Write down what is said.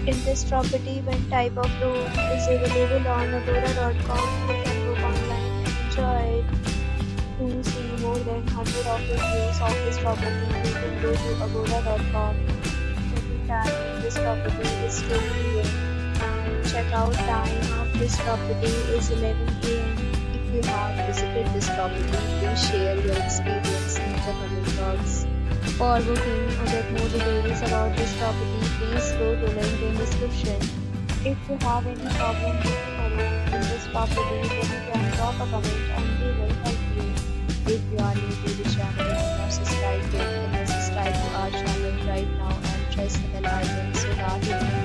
In this property, one type of room is available on Agoda.com. You can book online and enjoy it. To see more than 100 of reviews of this property, you can go to Agoda.com. Check-in time in this property is 2 p.m. and check-out time of this property is 11 a.m. If you have visited this property, please share your experience in the comment box. For booking or get more details about this property, please go to link in description. If you have any problem booking a room in this property, then you can drop a comment and we will help you. If you are new to the channel and not subscribed yet, then subscribe to our channel right now and press the bell icon so that you don't